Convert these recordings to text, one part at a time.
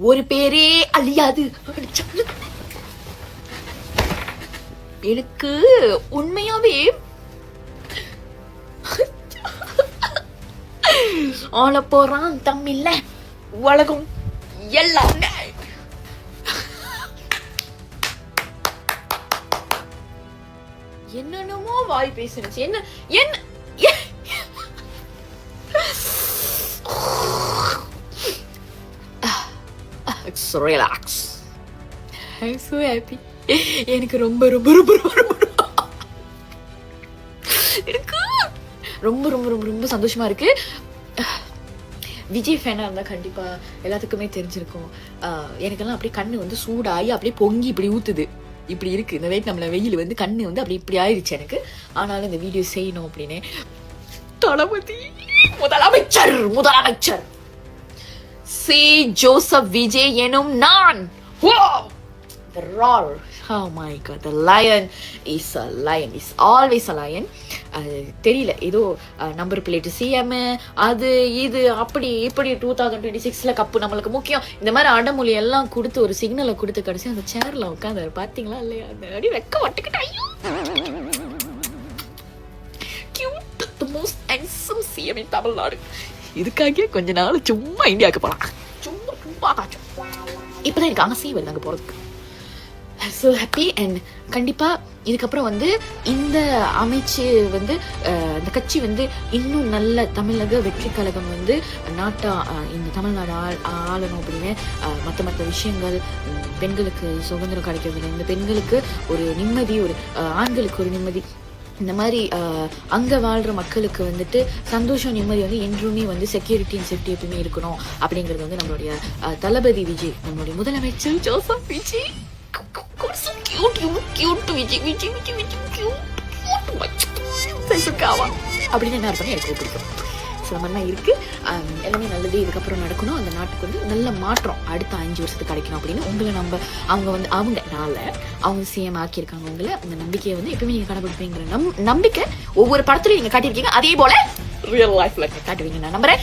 ஒரு பேரே அழியாது. எனக்கு உண்மையாவே ஆள போறான் தமிழ்ல உலகம் எல்லாங்க. என்னென்னமோ வாய் பேசுனுச்சு. என்ன என்ன relax. I'm so happy. எனக்கு ரொம்ப ரொம்ப ரொம்ப ரொம்ப எனக்கு ரொம்ப ரொம்ப ரொம்ப ரொம்ப சந்தோஷமா இருக்கு. விஜய் ஃபேனா இருந்தா கண்டிப்பா எல்லாத்துக்குமே தெரிஞ்சிருக்கும். எனக்கெல்லாம் அப்படியே கண்ணு வந்து சூடாகி அப்படியே பொங்கி இப்படி ஊத்துது. இப்படி இருக்கு இந்த வெயிட். நம்மள வெயில் வந்து கண்ணு வந்து அப்படி இப்படி ஆயிடுச்சு எனக்கு. ஆனாலும் இந்த வீடியோ செய்யணும் அப்படின்னு தளபதி முதலமைச்சர் சி ஜோசப் விஜய் எனும் நான். The roar. Oh my god, the lion is a lion, is always a lion. தெரியல ஏதோ நம்பர் பிளேட் சிஎம் அது இது அப்படி இப்படி 2026ல கப்பு நம்மளுக்கு முக்கியம் இந்த மாதிரி அடமொழி எல்லாம் கொடுத்து ஒரு சிக்னலை கொடுத்து கடைசி அந்த சேர்ல உட்காந்து பாத்தீங்களா இல்லையா? அந்த அடி வெக்க வட்டுக்கிட்ட ஐயோ cute, the most handsome CM in Tamil Nadu. இதுக்காக கொஞ்ச நாள் சும்மா இந்தியாவுக்கு போலாம். சும்மா காட்டும். இப்பதான் எனக்கு ஆசை வருது அங்கே போறதுக்கு. So happy. அண்ட் கண்டிப்பாக இதுக்கப்புறம் வந்து இந்த அமைச்சு வந்து இந்த கட்சி வந்து இன்னும் நல்ல தமிழக வெற்றி கழகம் வந்து நாட்டை இந்த தமிழ்நாடு ஆளணும் அப்படின்னு மற்ற விஷயங்கள் பெண்களுக்கு சுதந்திரம் கிடைக்கிறது, இந்த பெண்களுக்கு ஒரு நிம்மதி, ஒரு ஆண்களுக்கு ஒரு நிம்மதி, இந்த மாதிரி அங்கே வாழ்கிற மக்களுக்கு வந்துட்டு சந்தோஷம் நிம்மதி வந்து என்றுமே வந்து செக்யூரிட்டி அண்ட் சேஃப்டி எப்பவுமே இருக்கணும் அப்படிங்கிறது வந்து நம்மளுடைய தளபதி விஜய், நம்மளுடைய முதலமைச்சர் ஜோசப் விஜய் அப்படின்னு என்ன பண்ணி எனக்கு பிடிக்கும். ஸோ அந்த மாதிரிலாம் இருக்கு. எல்லாமே நல்லது இதுக்கப்புறம் நடக்கணும். அந்த நாட்டுக்கு வந்து நல்ல மாற்றம் அடுத்த 5 வருஷத்துக்கு கிடைக்கணும் அப்படின்னு உங்களை அவங்க அவங்க சிஎம் ஆக்கியிருக்காங்க. உங்களை அந்த நம்பிக்கையை வந்து எப்பவுமே நீங்க கடைபிடிப்பீங்கிற நம்பிக்கை ஒவ்வொரு படத்துலையும் நீங்க காட்டியிருக்கீங்க. அதே போல ரியல் லைஃப்ல காட்டுவீங்க நான் நம்புறேன்.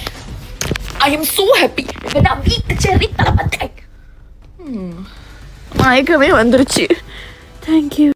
I am so happy. மயக்கமே வந்துருச்சு. தேங்க்யூ.